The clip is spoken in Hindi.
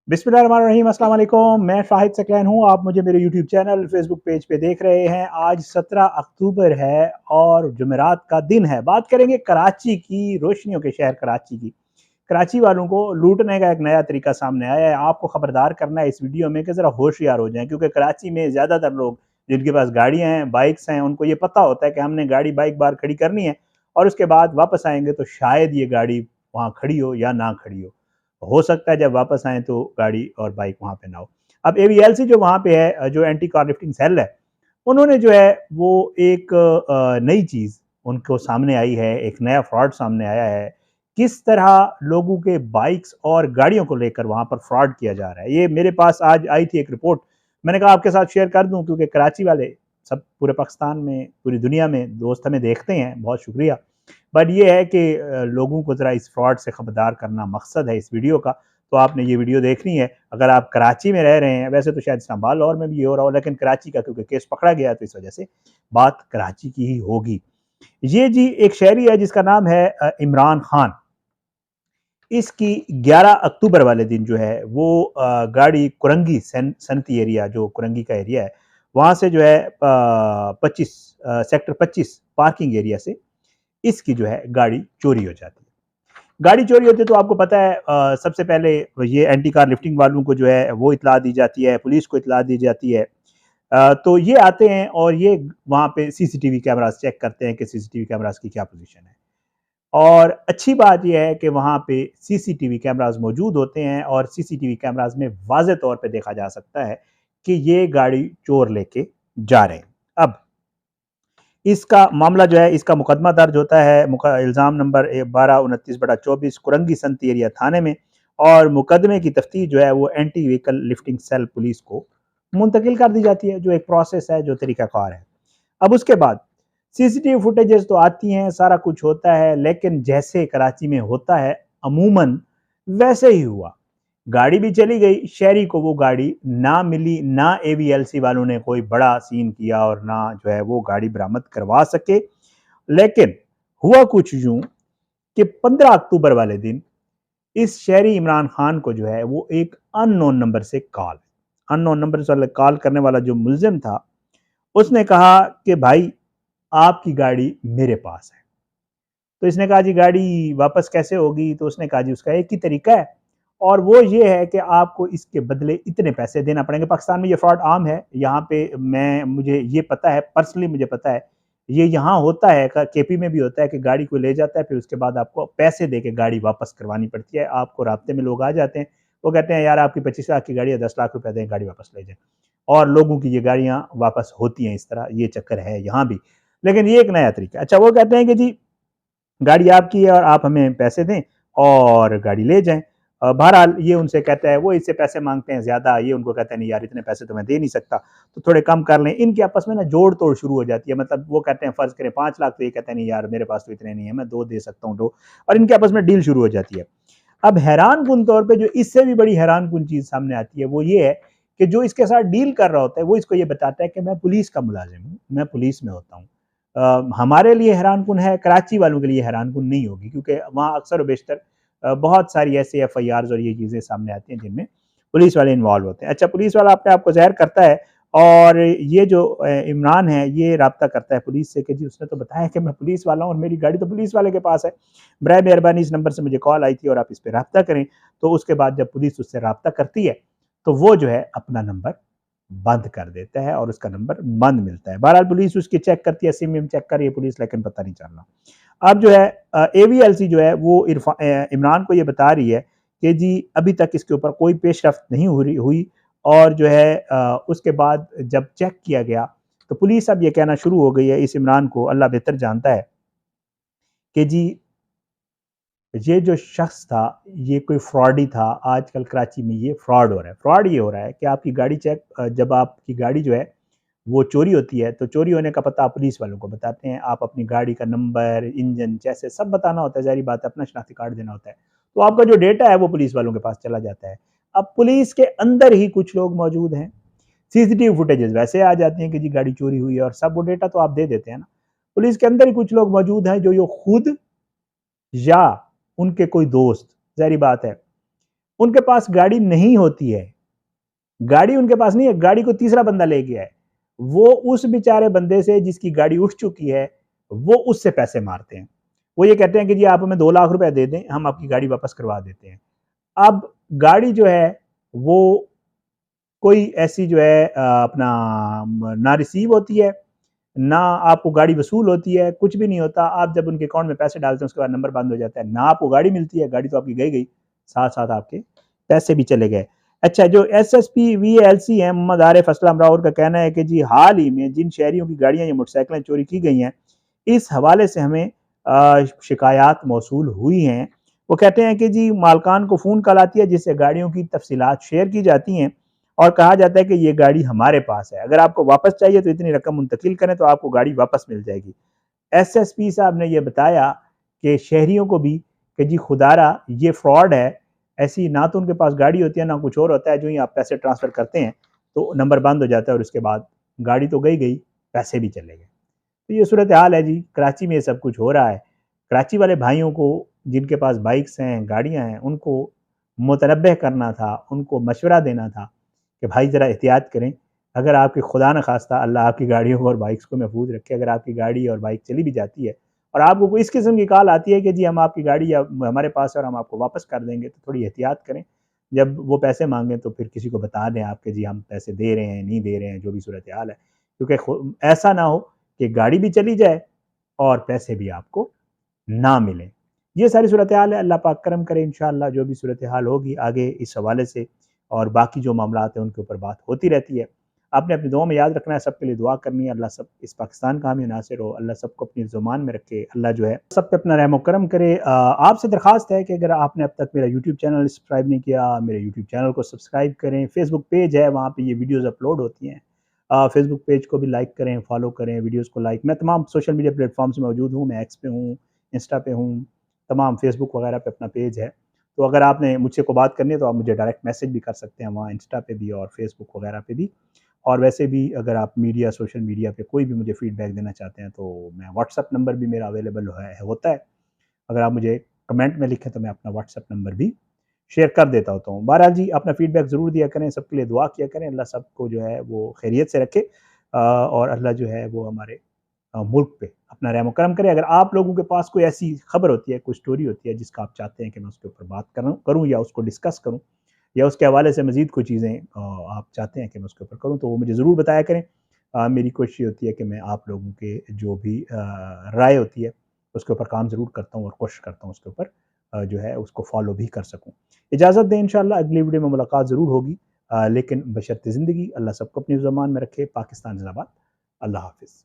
बिस्मिल्लाहिर्रहमानिर्रहीम, अस्सलाम वालेकुम। मैं शाहिद सकलैन हूँ। आप मुझे मेरे यूट्यूब चैनल, फेसबुक पेज पे देख रहे हैं। आज 17 अक्टूबर है और जुमेरात का दिन है। बात करेंगे कराची की, रोशनियों के शहर कराची की। कराची वालों को लूटने का एक नया तरीका सामने आया है। आपको खबरदार करना है इस वीडियो में कि ज़रा होशियार हो जाएं, क्योंकि कराची में ज़्यादातर लोग जिनके पास गाड़ियाँ हैं, बाइक्स हैं, उनको ये पता होता है कि हमने गाड़ी बाइक बाहर खड़ी करनी है और उसके बाद वापस आएंगे तो शायद ये गाड़ी वहाँ खड़ी हो या ना खड़ी हो सकता है जब वापस आए तो गाड़ी और बाइक वहाँ पे ना हो। अब एवीएलसी जो वहाँ पे है, जो एंटी कार लिफ्टिंग सेल है, उन्होंने जो है वो एक नई चीज़ उनको सामने आई है, एक नया फ्रॉड सामने आया है। किस तरह लोगों के बाइक्स और गाड़ियों को लेकर वहाँ पर फ्रॉड किया जा रहा है, ये मेरे पास आज आई थी एक रिपोर्ट। मैंने कहा आपके साथ शेयर कर दूं, क्योंकि कराची वाले सब पूरे पाकिस्तान में, पूरी दुनिया में दोस्त हमें देखते हैं, बहुत शुक्रिया। बट ये है कि लोगों को ज़रा इस फ्रॉड से खबरदार करना मकसद है इस वीडियो का। तो आपने ये वीडियो देखनी है। अगर आप कराची में रह रहे हैं, वैसे तो शायद इस्लामाबाद और में भी ये हो रहा हो, लेकिन कराची का क्योंकि केस पकड़ा गया तो इस वजह से बात कराची की ही होगी। ये जी एक शहरी है जिसका नाम है इमरान खान। इसकी 11 अक्टूबर वाले दिन जो है वो गाड़ी कुरंगी सनती एरिया, जो कुरंगी का एरिया है, वहाँ से जो है 25 सेक्टर 25 पार्किंग एरिया से इसकी जो है गाड़ी चोरी हो जाती है। गाड़ी चोरी होती है तो आपको पता है सबसे पहले ये एंटी कार लिफ्टिंग वालों को जो है वो इतला दी जाती है, पुलिस को इतला दी जाती है। तो ये आते हैं और ये वहाँ पे सीसीटीवी कैमरास चेक करते हैं कि सीसीटीवी कैमरास की क्या पोजीशन है। और अच्छी बात यह है कि वहाँ पे सीसीटीवी कैमरास मौजूद होते हैं और सीसीटीवी कैमरास में वाज़े तौर पे देखा जा सकता है कि ये गाड़ी चोर लेके जा रहे हैं। अब इसका मामला जो है, इसका मुकदमा दर्ज होता है इल्ज़ाम नंबर 1229/24 कुरंगी संती एरिया थाने में, और मुकदमे की तफ्तीश जो है वो anti vehicle lifting cell police को मुंतकिल कर दी जाती है, जो एक प्रोसेस है, जो तरीक़ाकार है। अब उसके बाद सीसीटीवी फुटेजेस तो आती हैं, सारा कुछ होता है, लेकिन जैसे कराची में होता है अमूमन वैसे ही हुआ। गाड़ी भी चली गई, शहरी को वो गाड़ी ना मिली, ना एवीएलसी वालों ने कोई बड़ा सीन किया और ना जो है वो गाड़ी बरामद करवा सके। लेकिन हुआ कुछ यूं कि 15 अक्टूबर वाले दिन इस शहरी इमरान खान को जो है वो एक अननोन नंबर से अननोन नंबर से कॉल करने वाला जो मुलजिम था, उसने कहा कि भाई आपकी गाड़ी मेरे पास है। तो इसने कहा जी गाड़ी वापस कैसे होगी? तो उसने कहा जी उसका एक ही तरीका है, और वो ये है कि आपको इसके बदले इतने पैसे देना पड़ेंगे। पाकिस्तान में ये फ्रॉड आम है। यहाँ पे मुझे ये पता है, पर्सनली मुझे पता है, ये यहाँ होता है, केपी में भी होता है कि गाड़ी को ले जाता है, फिर उसके बाद आपको पैसे दे के गाड़ी वापस करवानी पड़ती है। आपको राब्ते में लोग आ जाते हैं, वो कहते हैं यार आपकी 25 लाख की गाड़ी है, 10 लाख रुपए दें, गाड़ी वापस ले जाएं। और लोगों की ये गाड़ियाँ वापस होती हैं इस तरह, ये चक्कर है यहाँ भी। लेकिन ये एक नया तरीका। अच्छा, वो कहते हैं कि जी गाड़ी आपकी है और आप हमें पैसे दें और गाड़ी ले जाएं। बहरहाल ये उनसे कहता है, वो इससे पैसे मांगते हैं ज़्यादा, ये उनको कहते हैं नहीं यार इतने पैसे तो मैं दे नहीं सकता, तो थोड़े कम कर लें। इनके आपस में ना जोड़ तोड़ शुरू हो जाती है। मतलब वो कहते हैं फ़र्ज़ करें 5 लाख, तो ये कहते हैं नहीं यार मेरे पास तो इतने नहीं है, मैं 2 दे सकता हूँ 2, और इनके आपस में डील शुरू हो जाती है। अब हैरान कुन तौर पे जो इससे भी बड़ी हैरान कुन चीज़ सामने आती है वो ये है कि जो इसके साथ डील कर रहा होता है वो इसको ये बताता है कि मैं पुलिस का मुलाजिम हूँ, मैं पुलिस में होता हूँ। हमारे लिए हैरान कुन है, कराची वालों के लिए हैरान कुन नहीं होगी, क्योंकि वहाँ अक्सर व बेशतर बहुत सारी ऐसे एफआईआर्स और ये चीज़ें सामने आती हैं जिनमें पुलिस वाले इन्वॉल्व होते हैं। अच्छा, पुलिस वाला अपने आप को ज़ाहिर करता है और ये जो इमरान है ये राब्ता करता है पुलिस से कि जी उसने तो बताया कि मैं पुलिस वाला हूँ और मेरी गाड़ी तो पुलिस वाले के पास है, बराए मेहरबानी इस नंबर से मुझे कॉल आई थी और आप इस पर राब्ता करें। तो उसके बाद जब पुलिस उससे राब्ता करती है तो वो जो है अपना नंबर बंद कर देता है और उसका नंबर बंद मिलता है। बहरहाल पुलिस उसकी चेक करती है, सिम चेक कर रही है पुलिस, लेकिन पता नहीं चल रहा। अब जो है एवीएलसी जो है वो इमरान को ये बता रही है कि जी अभी तक इसके ऊपर कोई पेशरफ्त नहीं हुई, और जो है उसके बाद जब चेक किया गया तो पुलिस अब ये कहना शुरू हो गई है इस इमरान को, अल्लाह बेहतर जानता है, कि जी ये जो शख्स था ये कोई फ्रॉड ही था। आजकल कराची में ये फ्रॉड हो रहा है। फ्रॉड ये हो रहा है कि आपकी गाड़ी जब आपकी गाड़ी जो है वो चोरी होती है तो चोरी होने का पता आप पुलिस वालों को बताते हैं। आप अपनी गाड़ी का नंबर, इंजन, चैसे सब बताना होता है, ज़ाहिर बात है, अपना शनाख्ती कार्ड देना होता है। तो आपका जो डेटा है वो पुलिस वालों के पास चला जाता है। अब पुलिस के अंदर ही कुछ लोग मौजूद हैं। सीसीटीवी फुटेजेस वैसे आ जाती हैं कि जी गाड़ी चोरी हुई है और सब वो डेटा तो आप दे देते हैं ना। पुलिस के अंदर ही कुछ लोग मौजूद हैं जो ये खुद या उनके कोई दोस्त, ज़ाहिर बात है, उनके पास गाड़ी नहीं होती है, गाड़ी उनके पास नहीं है, गाड़ी को तीसरा बंदा ले गया है, वो उस बेचारे बंदे से जिसकी गाड़ी उठ चुकी है, वो उससे पैसे मारते हैं। वो ये कहते हैं कि जी आप हमें 2 लाख रुपए दे दें, हम आपकी गाड़ी वापस करवा देते हैं। अब गाड़ी जो है वो कोई ऐसी जो है अपना ना रिसीव होती है, ना आपको गाड़ी वसूल होती है, कुछ भी नहीं होता। आप जब उनके अकाउंट में पैसे डालते हैं उसके बाद नंबर बंद हो जाता है, ना आपको गाड़ी मिलती है, गाड़ी तो आपकी गई, साथ-साथ आपके पैसे भी चले गए। अच्छा, जो एसएसपी वीएलसी हैं मोहम्मद आरिफ असलम राउर का कहना है कि जी हाल ही में जिन शहरियों की गाड़ियाँ या मोटरसाइकिलें चोरी की गई हैं, इस हवाले से हमें शिकायत मौसूल हुई हैं। वो कहते हैं कि जी मालकान को फ़ोन कॉल आती है जिससे गाड़ियों की तफसीलात शेयर की जाती हैं और कहा जाता है कि ये गाड़ी हमारे पास है, अगर आपको वापस चाहिए तो इतनी रकम मुंतकिल करें तो आपको गाड़ी वापस मिल जाएगी। एसएसपी साहब ने ये बताया कि शहरियों को भी कि जी खुदारा ये फ्रॉड है, ऐसी ना तो उनके पास गाड़ी होती है ना कुछ और होता है, जो ही आप पैसे ट्रांसफ़र करते हैं तो नंबर बंद हो जाता है और उसके बाद गाड़ी तो गई, पैसे भी चले गए। तो ये सूरत हाल है जी, कराची में ये सब कुछ हो रहा है। कराची वाले भाइयों को जिनके पास बाइक्स हैं, गाड़ियाँ हैं, उनको मुतनब्बह करना था, उनको मशवरा देना था कि भाई ज़रा एहतियात करें। अगर आपकी खुदा न खास्ता अल्लाह आपकी गाड़ियों को और बाइक्स को महफूज रखे, अगर आपकी गाड़ी और बाइक चली भी जाती है और आपको कोई इस किस्म की कॉल आती है कि जी हम आपकी गाड़ी या हमारे पास है और हम आपको वापस कर देंगे, तो थोड़ी एहतियात करें। जब वो पैसे मांगें तो फिर किसी को बता दें आप कि जी हम पैसे दे रहे हैं, नहीं दे रहे हैं, जो भी सूरत हाल है, क्योंकि ऐसा ना हो कि गाड़ी भी चली जाए और पैसे भी आपको ना मिलें। ये सारी सूरत हाल है, अल्लाह पाक करम करे, इंशाअल्लाह जो भी सूरत हाल होगी आगे इस हवाले से और बाकी जो मामलात हैं उनके ऊपर बात होती रहती है। आपने अपनी दुआ में याद रखना है, सबके लिए दुआ करनी है, अल्लाह सब इस पाकिस्तान का हामी नासिर हो, अल्लाह सबको अपनी ज़ुबान में रखे, अल्लाह जो है सब पे अपना रहम व करम करे। आपसे दरख्वास्त है कि अगर आपने अब तक मेरा यूट्यूब चैनल सब्सक्राइब नहीं किया, मेरे यूट्यूब चैनल को सब्सक्राइब करें। फेसबुक पेज है, वहाँ पे ये वीडियोज़ अपलोड होती हैं। फेसबुक पेज को भी लाइक करें, फॉलो करें, वीडियोज़ को लाइक। मैं तमाम सोशल मीडिया प्लेटफ़ॉर्म्स में मौजूद हूँ, मैं एक्स पे हूँ, इंस्टा पे हूँ, तमाम फेसबुक वगैरह पे अपना पेज है। तो अगर आपने मुझसे को बात करनी है तो आप मुझे डायरेक्ट मैसेज भी कर सकते हैं वहाँ इंस्टा पे भी और फेसबुक वगैरह पे भी। और वैसे भी अगर आप मीडिया सोशल मीडिया पे कोई भी मुझे फीडबैक देना चाहते हैं तो मैं व्हाट्सएप नंबर भी मेरा अवेलेबल है होता है। अगर आप मुझे कमेंट में लिखें तो मैं अपना व्हाट्सएप नंबर भी शेयर कर देता होता हूँ। बहरहाल जी अपना फीडबैक ज़रूर दिया करें, सबके लिए दुआ किया करें, अल्लाह सबको जो है वो खैरियत से रखे और अल्लाह जो है वो हमारे मुल्क पे अपना रहम करम करे। अगर आप लोगों के पास कोई ऐसी खबर होती है, कोई स्टोरी होती है जिसका आप चाहते हैं कि मैं उसके ऊपर बात करूँ या उसको डिस्कस करूँ या उसके हवाले से मज़ीद कोई चीज़ें आप चाहते हैं कि मैं उसके ऊपर करूँ तो वो मुझे ज़रूर बताया करें। मेरी कोशिश होती है कि मैं आप लोगों के जो भी राय होती है उसके ऊपर काम ज़रूर करता हूँ और कोशिश करता हूँ उसके ऊपर जो है उसको फ़ॉलो भी कर सकूँ। इजाज़त दें, इंशाअल्लाह अगली वीडियो में मुलाकात ज़रूर होगी, लेकिन बशर्ते ज़िंदगी अल्लाह सबको अपनी ज़ुबान में रखे। पाकिस्तान ज़िंदाबाद। अल्लाह हाफ़िज़।